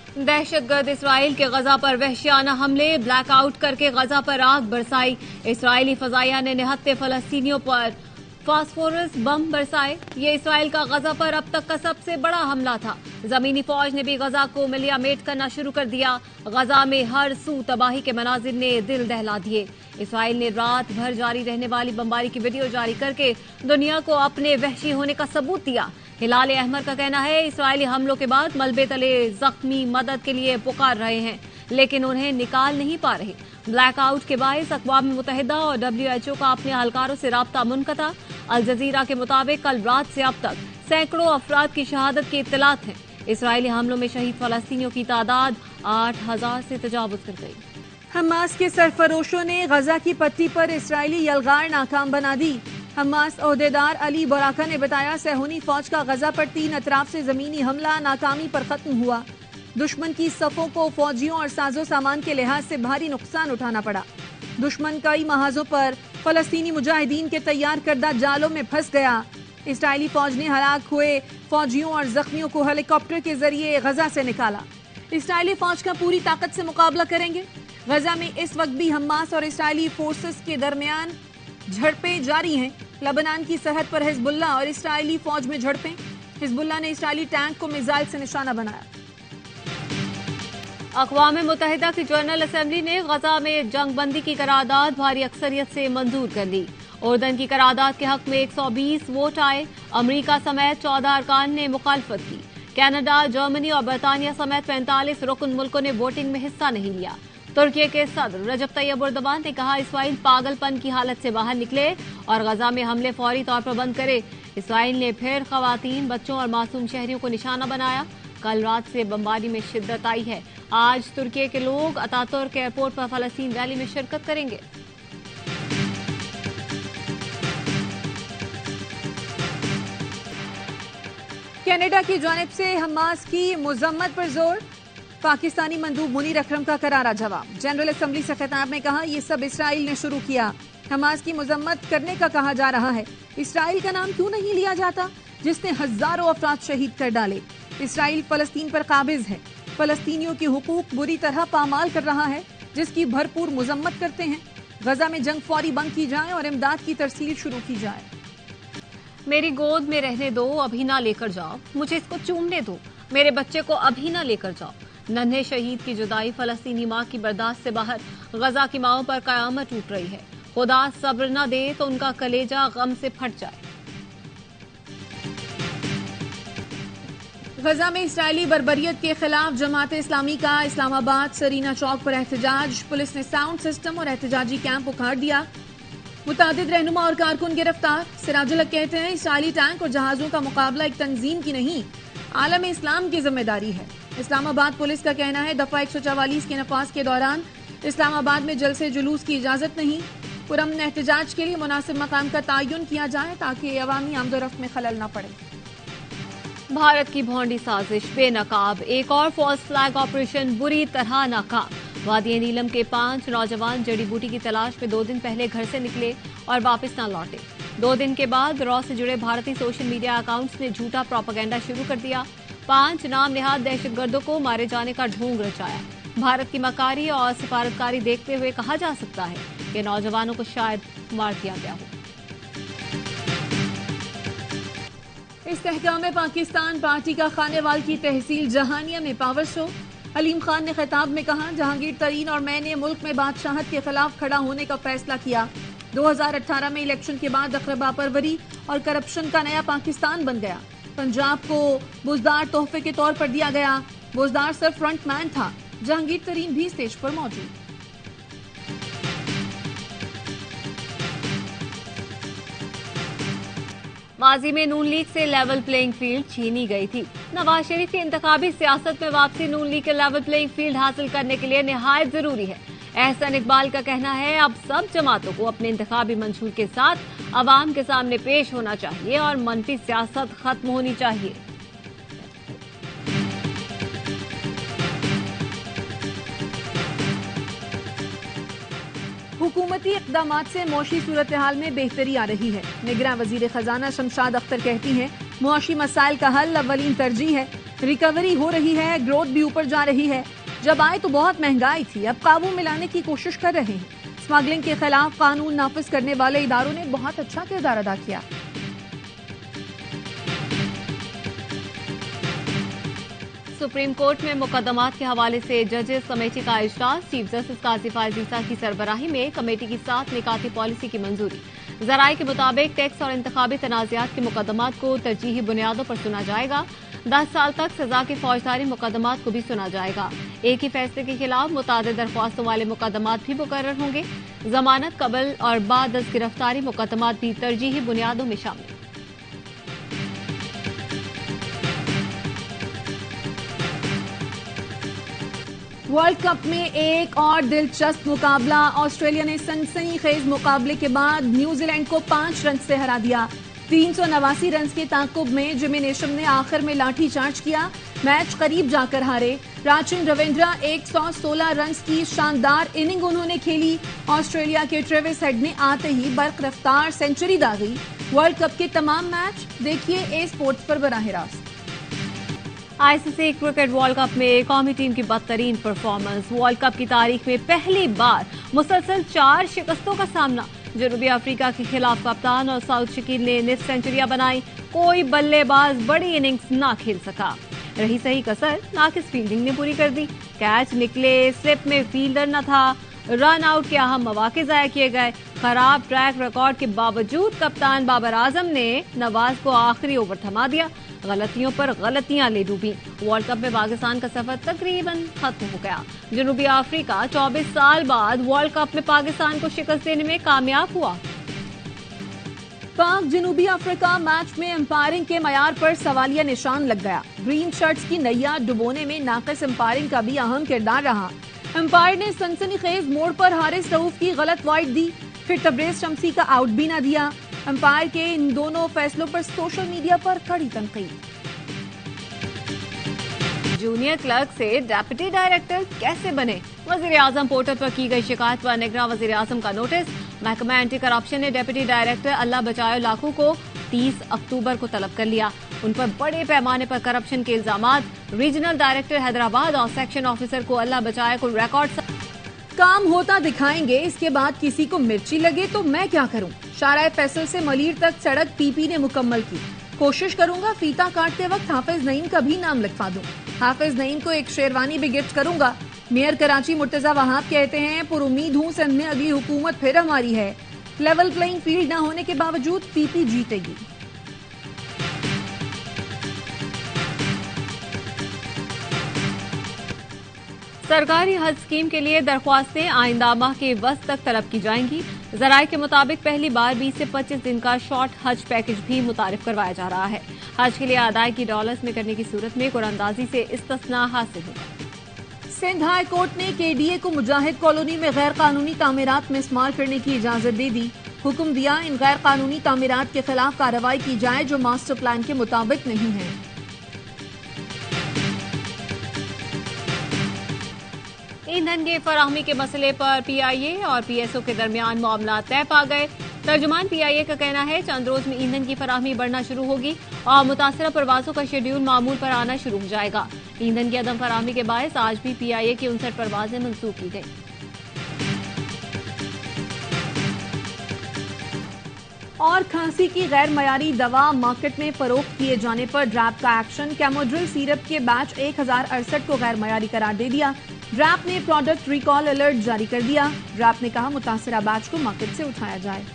दहशत गर्द इसराइल के गजा पर वहशियाना हमले, ब्लैक आउट करके गजा पर आग बरसाई। इसराइली फजाइया ने निहत्ते फलस्तीनियों पर फास्फोरस बम बरसाए। ये इसराइल का गजा पर अब तक का सबसे बड़ा हमला था। जमीनी फौज ने भी गजा को मिलियामेट करना शुरू कर दिया। गजा में हर सू तबाही के मनाजिर ने दिल दहला दिए। इसराइल ने रात भर जारी रहने वाली बमबारी की वीडियो जारी करके दुनिया को अपने वहशी होने का सबूत दिया। हिलाल अहमर का कहना है, इसराइली हमलों के बाद मलबे तले जख्मी मदद के लिए पुकार रहे हैं, लेकिन उन्हें निकाल नहीं पा रहे। ब्लैक आउट के बायस अक़वाम मुत्तहिदा और WHO का अपने एहलकारों से राब्ता मुनक़ता। अल जज़ीरा के मुताबिक कल रात से अब तक सैकड़ों अफराद की शहादत की इत्तलात हैं। इसराइली हमलों में शहीद फलस्तीनियों की तादाद 8,000 से तजावुज़ कर गई। हमास के सरफरोशों ने गजा की पट्टी पर इसराइली यलगार नाकाम बना दी। हमास ओहदेदार अली बोराका ने बताया, सहूनी फौज का गजा पर 3 अतराफ से जमीनी हमला नाकामी पर खत्म हुआ। दुश्मन की सफों को फौजियों और साजो सामान के लिहाज से भारी नुकसान उठाना पड़ा। दुश्मन कई महाजों पर फलस्तीनी मुजाहिदीन के तैयार करदा जालों में फंस गया। इसराइली फौज ने हलाक हुए फौजियों और जख्मियों को हेलीकॉप्टर के जरिए गजा से निकाला। इसराइली फौज का पूरी ताकत से मुकाबला करेंगे। गजा में इस वक्त भी हमास और इसराइली फोर्सेस के दरमियान झड़पें जारी हैं। लबनान की सरहद पर हिजबुल्लाह और इसराइली फौज में झड़पें। हिजबुल्लाह ने इसराइली टैंक को मिसाइल से निशाना बनाया। अक़वाम मुत्तहिदा की जनरल असेंबली ने गजा में जंग बंदी की करारदाद भारी अक्सरियत से मंजूर कर ली। उर्दन की करारदाद के हक में 120 वोट आए। अमरीका समेत 14 अरकान ने मुखालफत की। कनाडा, जर्मनी और बरतानिया समेत 45 रुकन मुल्कों ने वोटिंग में हिस्सा नहीं लिया। तुर्की के सदर रजब तैयब एर्दोगान ने कहा, इसराइल पागलपन की हालत से बाहर निकले और गजा में हमले फौरी तौर पर बंद करे। इसराइल ने फिर खवातीन, बच्चों और मासूम शहरियों को निशाना बनाया। कल रात से बमबारी में शिद्दत आई है। आज तुर्की के लोग अतातुर्क एयरपोर्ट पर फलस्तीन रैली में शिरकत करेंगे। कनाडा की जानिब से हमास की मजम्मत पर जोर। पाकिस्तानी मंदूब मुनीर अकरम का करारा जवाब। जनरल असेंबली से खिताब में कहा, यह सब इसराइल ने शुरू किया। हमास की मजम्मत करने का कहा जा रहा है। इसराइल का नाम क्यों नहीं लिया जाता, जिसने हजारों अफराद शहीद कर डाले। इसराइल फलस्तीन पर काबिज है। फलस्तीनियों की हुकूक बुरी तरह पामाल कर रहा है, जिसकी भरपूर मजम्मत करते हैं। गजा में जंग फौरी बंद की जाए और इमदाद की तरसील शुरू की जाए। मेरी गोद में रहने दो, अभी ना लेकर जाओ। मुझे इसको चूमने दो, मेरे बच्चे को अभी ना लेकर जाओ। नन्हे शहीद की जुदाई फलस्तीनी माँ की बर्दाश्त से बाहर। गजा की माओं पर कयामत टूट रही है। खुदा सब्र न दे तो उनका कलेजा गम से फट जाए। गजा में इसराइली बर्बरियत के खिलाफ जमात इस्लामी का इस्लामाबाद सरीना चौक पर एहतजाज। पुलिस ने साउंड सिस्टम और एहतजाजी कैंप उखाड़ दिया। मुतादिद रहनुमा और कारकुन गिरफ्तार। सिराजुल हक कहते हैं, इसराइली टैंक और जहाजों का मुकाबला एक तंजीम की नहीं, आलम इस्लाम की जिम्मेदारी है। इस्लामाबाद पुलिस का कहना है, दफा 144 के नफाज के दौरान इस्लामाबाद में जलसे जुलूस की इजाजत नहीं। पुरअमन एहतजाज के लिए मुनासिब मकाम का तयन किया जाए ताकि अवामी आमदोरफ्त में खलल न पड़े। भारत की भौंडी साजिश बेनकाब। एक और फॉल्स फ्लैग ऑपरेशन बुरी तरह नाकाम। वादी नीलम के 5 नौजवान जड़ी बूटी की तलाश में 2 दिन पहले घर से निकले और वापस न लौटे। 2 दिन के बाद रॉ से जुड़े भारतीय सोशल मीडिया अकाउंट्स ने झूठा प्रोपेगेंडा शुरू कर दिया। 5 नाम निहाद दहशतगर्दों को मारे जाने का ढोंग रचाया। भारत की मकारी और सिफारतकारी देखते हुए कहा जा सकता है कि नौजवानों को शायद मार दिया गया हो। इस्तेहकाम पाकिस्तान पार्टी का खानेवाल की तहसील जहानिया में पावर शो। अलीम खान ने खिताब में कहा, जहांगीर तरीन और मैंने मुल्क में बादशाहत के खिलाफ खड़ा होने का फैसला किया। 2018 में इलेक्शन के बाद अक़रबा परवरी और करप्शन का नया पाकिस्तान बन गया। पंजाब को बुजदार तोहफे के तौर पर दिया गया। बुजदार सिर्फ फ्रंट मैन था, जहांगीर तरीन भी स्टेज पर मौजूद। माजी में नून लीग से लेवल प्लेइंग फील्ड छीनी गई थी। नवाज शरीफ की इंतखाबी सियासत में वापसी नून लीग के लेवल प्लेइंग फील्ड हासिल करने के लिए निहायत जरूरी है। एहसन इकबाल का कहना है, अब सब जमातों को अपने इंतखाबी मंशूर के साथ अवाम के सामने पेश होना चाहिए और मनफी सियासत खत्म होनी चाहिए। हुकूमती इक़दामात से मौशी सूरत हाल में बेहतरी आ रही है। निगरान वजीर खजाना शमशाद अख्तर कहती हैं, मुआशी मसाइल का हल अव्वलीन तरजीह है। रिकवरी हो रही है, ग्रोथ भी ऊपर जा रही है। जब आए तो बहुत महंगाई थी, अब काबू में लाने की कोशिश कर रहे हैं। स्मगलिंग के खिलाफ कानून नाफिज करने वाले इदारों ने बहुत अच्छा किरदार अदा किया। सुप्रीम कोर्ट में मुकदमात के हवाले से जजेस कमेटी का इजलास। चीफ जस्टिस काजी फायज ईसा की सरबराही में कमेटी की 7 निकाती पॉलिसी की मंजूरी। जराये के मुताबिक टैक्स और इंतखाबी तनाज़ात के मुकदमात को तरजीही बुनियादों पर सुना जाएगा। 10 साल तक सजा के फौजदारी मुकदमात को भी सुना जाएगा। एक ही फैसले के खिलाफ मुतादिद दरख्वास्तों वाले मुकदमात भी मुकर्रर होंगे। जमानत कबल और बाद अज गिरफ्तारी मुकदमात भी तरजीही बुनियादों में शामिल। वर्ल्ड कप में एक और दिलचस्प मुकाबला। ऑस्ट्रेलिया ने सनसनीखेज मुकाबले के बाद न्यूजीलैंड को 5 रन से हरा दिया। 389 रन के ताकुब में जिमी नेशम ने आखिर में लाठी चार्ज किया, मैच करीब जाकर हारे। राचिन रविंद्रा 116 रन की शानदार इनिंग उन्होंने खेली। ऑस्ट्रेलिया के ट्रेविस हेड ने आते ही बर्क रफ्तार सेंचुरी दागी। वर्ल्ड कप के तमाम मैच देखिए ए स्पोर्ट्स पर बराह रास्त। आईसीसी क्रिकेट वर्ल्ड कप में कौमी टीम की बदतरीन परफॉर्मेंस। वर्ल्ड कप की तारीख में पहली बार मुसलसल 4 शिकस्तों का सामना। जनूबी अफ्रीका के खिलाफ कप्तान और साउथ शकील ने निस्फ सेंचुरियां बनाई। कोई बल्लेबाज बड़ी इनिंग्स ना खेल सका। रही सही कसर नाकिस फील्डिंग ने पूरी कर दी। कैच निकले, स्लिप में फील्डर न था, रन आउट के अहम मौके जाया किए गए। खराब ट्रैक रिकॉर्ड के बावजूद कप्तान बाबर आजम ने नवाज को आखिरी ओवर थमा दिया। गलतियों पर गलतियां ले डूबी। वर्ल्ड कप में पाकिस्तान का सफर तकरीबन खत्म हो गया। जनूबी अफ्रीका 24 साल बाद वर्ल्ड कप में पाकिस्तान को शिकस्त देने में कामयाब हुआ। पाक जनूबी अफ्रीका मैच में अंपायरिंग के मयार पर सवालिया निशान लग गया। ग्रीन शर्ट्स की नैया डुबोने में नाकिस अंपायरिंग का भी अहम किरदार रहा। अंपायर ने सनसनीखेज मोड़ पर हारिस रऊफ की गलत वाइड दी, फिर तबरेज शमसी का आउट भी न दिया। अंपायर के इन दोनों फैसलों पर सोशल मीडिया पर कड़ी तनकीद। जूनियर क्लर्क से डेप्यूटी डायरेक्टर कैसे बने? वजीर आजम पोर्टल पर की गई शिकायत पर निगरां वजीर आजम का नोटिस। महकमा एंटी करप्शन ने डेप्यूटी डायरेक्टर अल्लाह बचाओ लाखों को 30 अक्टूबर को तलब कर लिया। उन पर बड़े पैमाने पर करप्शन के इल्जामात। रीजनल डायरेक्टर हैदराबाद और सेक्शन ऑफिसर को अल्लाह बचाए को रिकॉर्ड काम होता दिखाएंगे, इसके बाद किसी को मिर्ची लगे तो मैं क्या करूं? शाराए फैसल से मलीर तक सड़क पीपी ने मुकम्मल की। कोशिश करूंगा फीता काटते वक्त हाफिज नईम का भी नाम लिखवा दूं। हाफिज नईम को एक शेरवानी भी गिफ्ट करूंगा। मेयर कराची मुर्तजा वहाब कहते हैं, पुरुमीद हूं सिंध में अगली हुकूमत फिर हमारी है। लेवल प्लेइंग फील्ड न होने के बावजूद पीपी जीतेगी। सरकारी हज स्कीम के लिए दरख्वास्तें आइंदा माह के वस्त तक तलब की जाएंगी। जराये के मुताबिक पहली बार 20 से 25 दिन का शॉर्ट हज पैकेज भी मुतारिफ करवाया जा रहा है। हज के लिए अदायगी डॉलर्स में करने की सूरत में कुरानंदाजी से इस्तिस्ना हासिल होगा। सिंध हाई कोर्ट ने केडीए को मुजाहिद कॉलोनी में गैर कानूनी तामीरात में इस्तेमाल करने की इजाजत दे दी। हुक्म दिया इन गैर कानूनी तामीरात के खिलाफ कार्रवाई की जाए जो मास्टर प्लान के मुताबिक नहीं है। ईंधन की फराहमी के मसले पर पीआईए और पीएसओ के दरमियान मामला तय पा गए। तर्जुमान पीआईए का कहना है चंद रोज में ईंधन की फराहमी बढ़ना शुरू होगी और मुतासरा परवाजों का शेड्यूल मामूल पर आना शुरू हो जाएगा। ईंधन की अदम फराहमी के बायस आज भी पीआईए की 59 परवाजें मंसूख की गई। और खांसी की गैर मयारी दवा मार्केट में फरोख्त किए जाने पर ड्रैप का एक्शन। कैमोड्रिल सिरप के बैच 1068 को गैर मयारी करार दे दिया। ड्रैप ने प्रोडक्ट रिकॉल अलर्ट जारी कर दिया। ड्रैप ने कहा मुतासरा बैच को मार्केट से उठाया जाए।